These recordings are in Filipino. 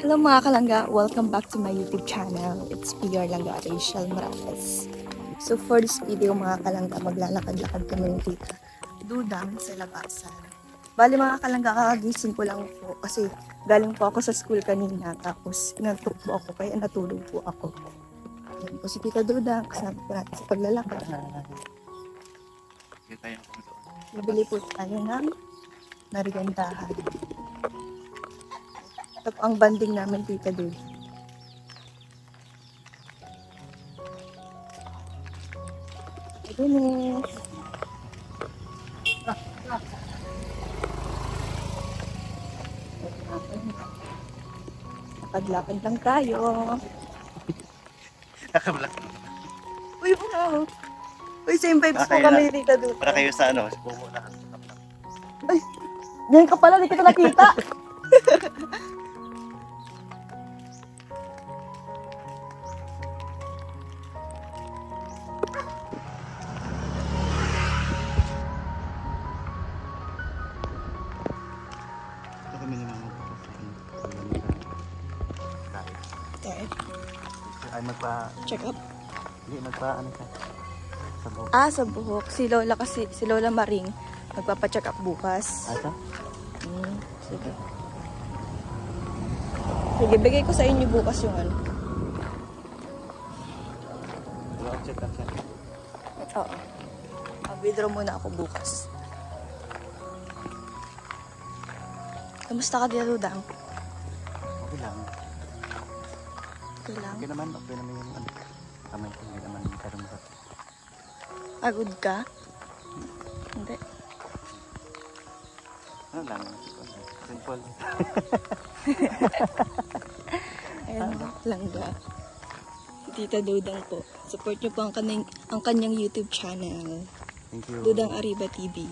Hello mga kalangga, welcome back to my YouTube channel. It's PR Langga Rachel Morales. So for this video mga kalangga, maglalakad-lakad kami ng tita Dudang sa labasan. Bali mga kalangga, kakagising ko lang po kasi galing po ako sa school kanina tapos inantok po ako kaya natulog po ako. Ayan po si tita Dudang, kasama po natin sa paglalakad. Nabili po tayo ng meriendahan. Ito po ang banding namin tita Dudang. Ayan lakad lang tayo. Nakablak. Uy, wow. Uy, same vibes po kami tita Dudang. Para kayo sa ano, sa bumo na. Ay, ngayon ka pala, hindi kita nakita. Ito kami ni mama ko. Okay. Ay Check up. Hindi, ano ka? Sa buhok. Ah, sa buhok. Si Lola Maring, magpapacheck up bukas. Asa? Sige. Sige, bigay ko sa inyo bukas yung ano. Wala check up siya. Oo. Mag-withdraw muna ako bukas. Kamusta ka dito, Dudang? Okay lang. Okay lang? Okay naman yung ano. Kamay ko, hindi naman karumbat. Pagod ka? Hindi. Ano lang? Simple. Ayan, langga. Tita Dudang po. Support niyo po ang kanyang YouTube channel. Thank you. Dudang Arriba TV.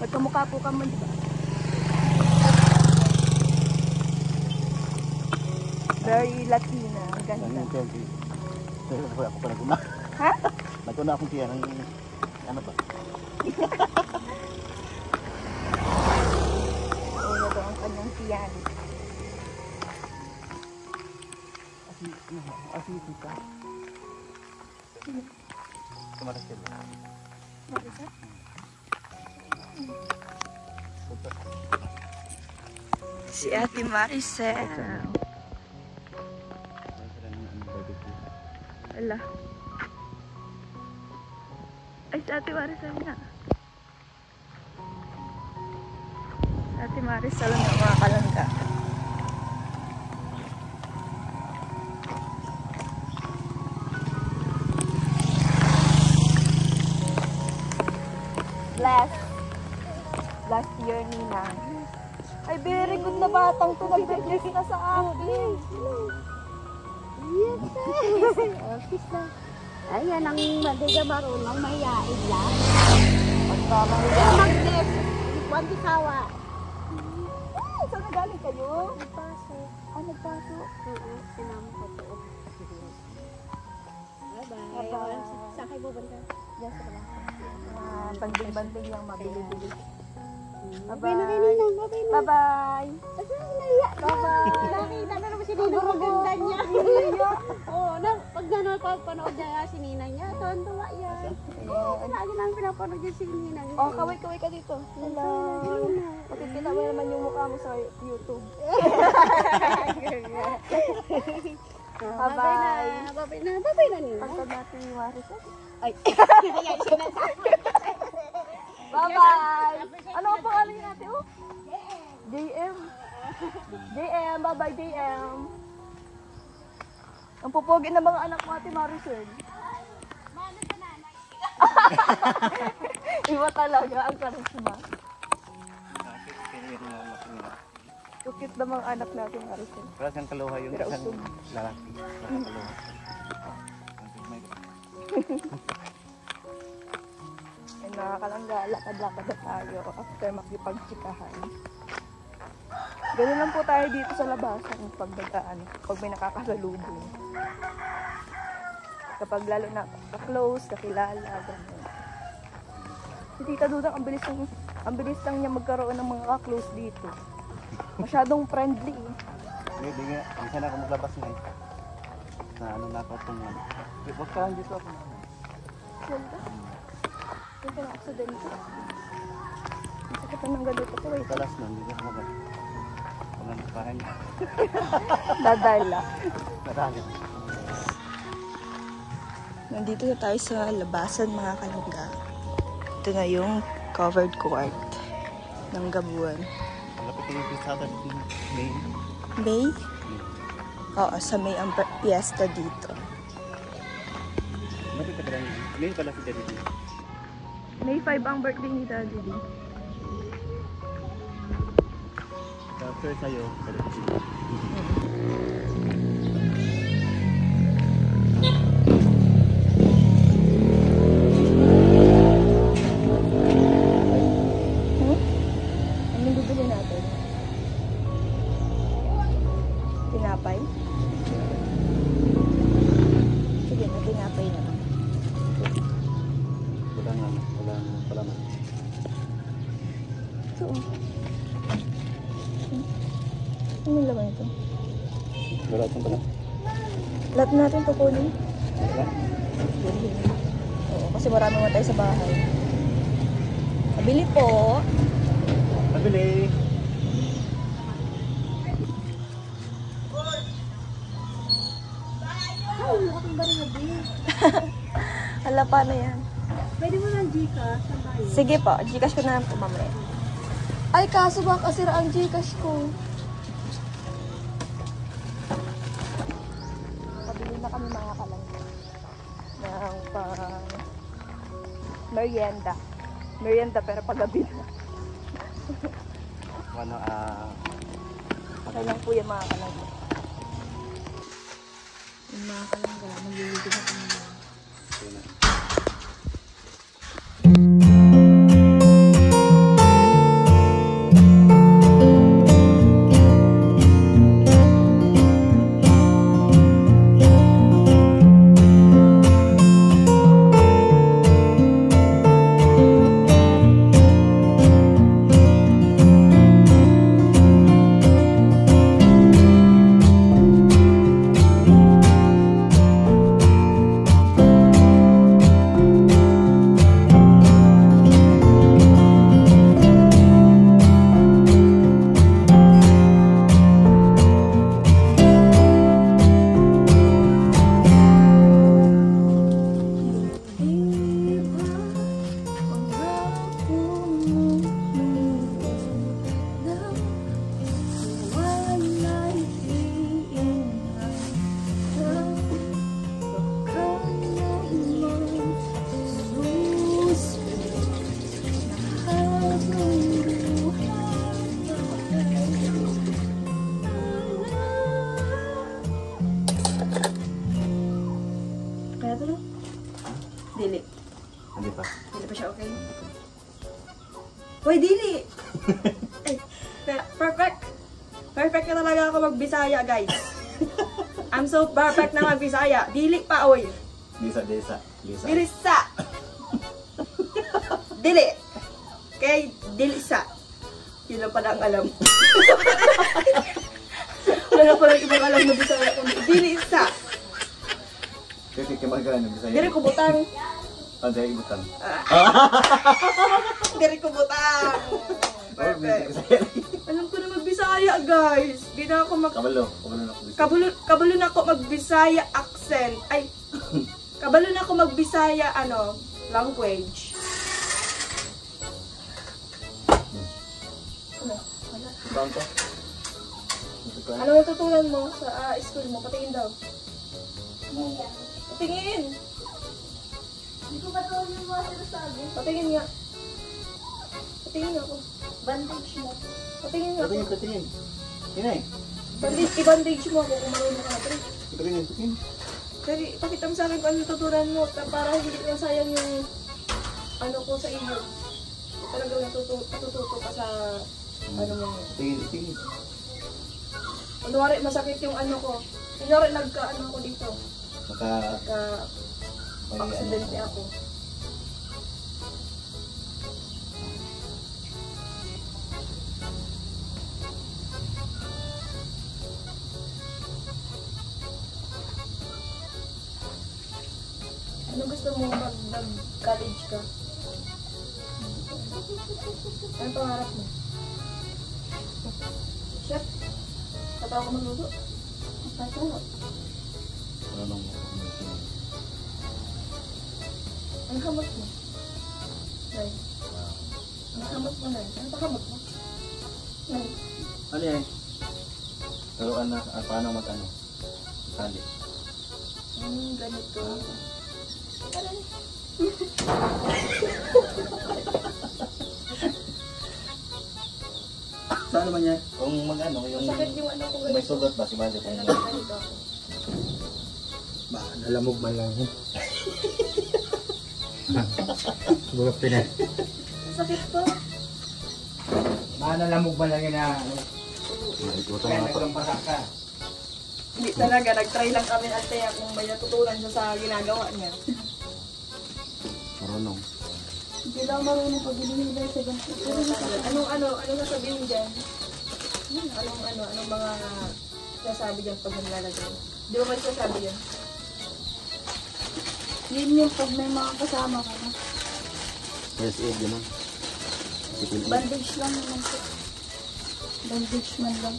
Magkamukha po ka mo, di ba? Very Latina. Ang ganda. Ako pa naguna. Ha? Naguna akong tiyan ng ano pa? Una daw ang kanyang tiyan. Asisi ka. Kumaras ka ba? Marisa? Si Ate Maricel. Ala. Ay, si Ate Maricel na. Si Ate Maricel na mga kalangga. Last year, Nina. Ay, very good na batang to. Nag-request na sa akin. Yes, office na. Ayan, ang madiga marunong, mahihain lang. Mag-dip, wanti sawa. Ay, saan nagaling kayo? Nagpasok. Ah, nagpasok? Oo, sinama ko to. Bye-bye. Bye-bye. Saan kayo bubanda? Diyan sa kalasa. Banding-banding yung mabili-bili. Bye-bye na kayo, Ninang. Bye-bye na. Bye-bye. Bye-bye. Nakita na naman si Ninang ang ganda niya. Oo, pag napapanood niya si Ninang niya, tuwan-tuwa yan. Oo, lagi namin pinapanood yan si Ninang. Oh, kaway-kaway ka dito. Hello. Makikita mo naman yung mukha mo sa YouTube. Bye-bye. Bye-bye na. Bye-bye na, Ninang. Pagkad natin yung Maricel. Ay, ayan siya na. Bye-bye. Ano ang pangalan niyo natin? Oh? JM. JM. Bye-bye, JM. Ang pupogi na mga anak mo, Ate Maricel. Iba talaga ang karisma. Cute na mga anak natin, Maricel. Wala siyang kaluha yung isang lalaki. Kaluha. Nakakalangga, lakad-lakad na tayo after makipagtsikahan. Ganun lang po tayo dito sa labasan pagdagaan, pag may nakakasalubong. Kapag lalo na ka-close, kakilala, ganun. Si Tita Duda, ang bilis lang niya magkaroon ng mga ka-close dito. Masyadong friendly eh. Hindi nga. Ang sana ako maglabas nga eh. Na ano na ako itong ano. Huwag ka lang dito ako. Ganda. Ito na aksidente. Ang sakit na ng ganito ko. Wait. Talas nun, hindi ako magag. Walang nagpahan niya. Dadala. Nadali. Nandito na tayo sa labasan mga kalangga. Ito na yung covered court ng Gabuan. Malapit yung pisada dito. May. May? Oo, sa May ang piyesta dito. Malapit ka lang. May pala si Daddy. May 5 ang birthday ni Daddy. After sa'yo, Anong bibili natin? Tinapay? Sige na, tinapay naman. walang palaman. Ito. Anong laman ito? Wala itong pala. Lahat natin ito kunin. Wala. Oo, kasi marami naman tayo sa bahay. Pabili po. Pabili. Hala pa na yan. Pwede mo ng Gcash. Saan tayo? Sige po, Gcash ko na lang po mamaya. Ay, kaso baka sira ang Gcash ko. Pabili na kami mga kalangga ng pang merienda. Merienda pero paggabi na. Ano, Okay lang po yung mga kalangga. Yung mga kalangga, magliligo na kami. Dili. Hindi pa. Dili pa siya okay? Uy, dili! Ay, perfect! Perfect na talaga ako mag-Bisaya, guys. I'm so perfect na mag-Bisaya. Dili pa, oy. Lisa. Dili sa! Dili! Kay dili sa. Yun lang pala ang alam. Wala na pala ibang alam na Bisaya ko. Dili sa! Kasi kamagana ng Bisaya. Dili ko butang. Dahil ibutang. Dili ko butang. Perfect. Alam ko na mag-Bisaya, guys. Di na ako Kabalo na ako Bisaya. kabalo na ako mag-Bisaya accent. Ay, kabalo na ako mag-Bisaya, language. Saan to? Ano natutunan mo sa school mo? Patingin daw. Patingin! Hindi ko ba ito yung mga sinasabi? Patingin nga. Patingin nga ako. Bandage mo. Patingin nga ako. Patingin. Inay. I-bandage mo ako kung marunong ka natin. Patingin. Pero ipakita mo sa akin kung ano tutunan mo para hindi na sayang yung ko sa iyo. Talagang natututo ka sa mo. Patingin. Kunwari masakit yung ko. Kunwari ako dito. Aksidente ako. College ka. Ano pangarap mo? Chef? Tatawa ko magluto? Masarap. Marunong mo. Ano kamot mo? Nay. Ano kamot mo, Nay? Ano pa kamot mo? Nay. Ano yan? Turuan na paano mag-ano? Kali. Ganito. Aray. Saan naman yan? Kung mag-ano, yung Masakit yung ano ko. may sugat ba si Bade? Ganito ako. Ba, nalamog man lang yun. Siguro pinay. Masakit pa. Ba, nalamog man lang yun na Ikutan kaya nga pa. naglampasak ka. Hindi talaga. Nag-try lang kami ate kung may natutunan siya sa ginagawa niya. Marunong. Hindi daw marunong pag-ibigay sa ganito. Anong sasabihin dyan? Anong mga sasabi dyan pag naglalagay? Di ba may sasabi yan? Yun yung pag may mga kasama ka na. First aid, gano'n. Second aid. Bandage lang naman po. Bandage man lang.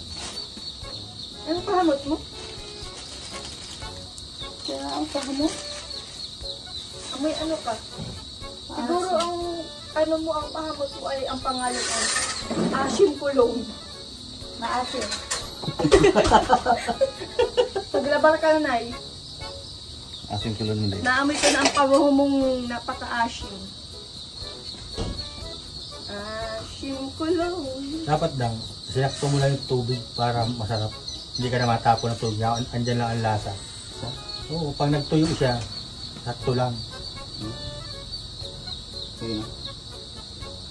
Anong pahamot mo? Kaya ang pahamo. May ano ka? Siguro ang ano mo, ang pahamot mo ay ang pangalan ay Ashim Kulong. Maasin. Paglabar ka na, Nay, Asing kilon nila. naamoy ka na ang pabango mong napaka-ashim. Ashim Kulong. Dapat lang, sinakto mo lang yung tubig para masarap. Hindi ka na matapon ng tubig. Andyan lang ang lasa. Oo, pag nagtuyo siya, sakto lang. Sige na.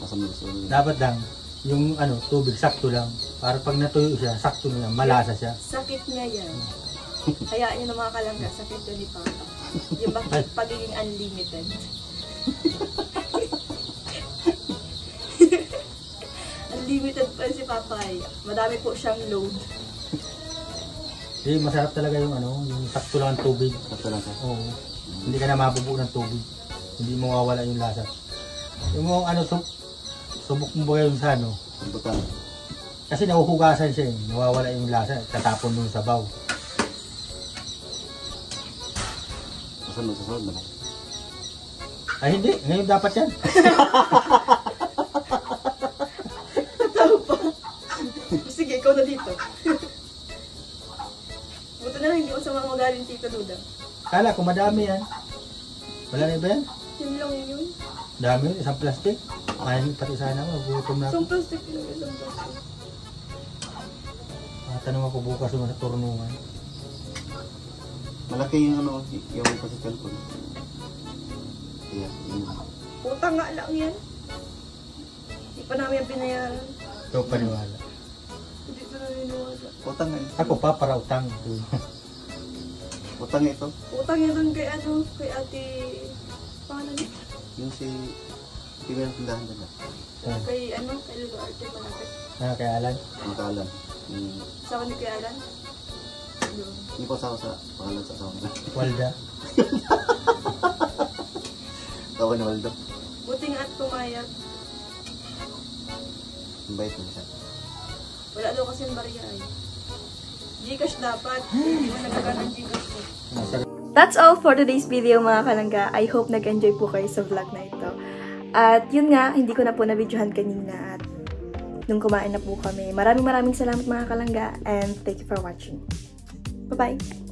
Masama sa ulo. Dapat lang, yung ano, tubig sakto lang. Para pag natuyo siya, sakto na yan, malasa siya. Sakit niya yan. Hayaan niyo ng mga kalangga, sakit yun ni Papa. Yung pagiging unlimited. Unlimited pa si Papa ay. Madami po siyang load. Hindi, masarap talaga yung ano, yung sakto lang ang tubig. Sakto lang siya. Oo. Hindi ka na mabubuo ng tubig. Hindi mo mawawala yung lasa. Yung mga ano, subok mo ba yung sa ano? Kumputan. Kasi nahuhugasan siya eh. Nawawala yung lasa. Tatapon mo yung sabaw. Masunod sa sunod naman. Ay hindi, ngayon dapat yan. Tao pa. Sige, ikaw na dito. Buto na lang hindi ko sa mga magaling Tito Duda. Kala ko madami yan. Wala na iba yan? Yun lang yun. Dami yun, isang plastic. Ay, pati sana ako, gutom na ako. Isang plastic lang, isang plastic. Tanong ako bukas yung sa turunungan. Malaki yung ano, yung pasikal ko. Kaya, yun. Utang nga lang yan. Hindi pa namin yan binayaran. Ikaw paniwala. Hindi ko naniniwala. Utang nga. Ako pa, para utang. Utang ito. Utang yan doon kay ano, kay ate... Pangalan niya? Yung si... Hindi ba yung tindahan doon? Kay ano, kay Lolo Arte malapit. Kay Alan. Ang kaalan. Sawa ni kay Alan. Yun. Hindi ko asawa sa pangalan sa asawa nila. Walda. Tawa ni Waldo. Buti nga at pumayag. Ang bait mo siya. Wala daw kasi yung barya ay. Gcash dapat. Hindi mo nagkakaan ng Gcash ko. That's all for today's video mga kalangga. I hope nag-enjoy po kayo sa vlog na ito. At yun nga, hindi ko na po na-videohan kanina at nung kumain na po kami. Maraming salamat mga kalangga and thank you for watching. Bye-bye!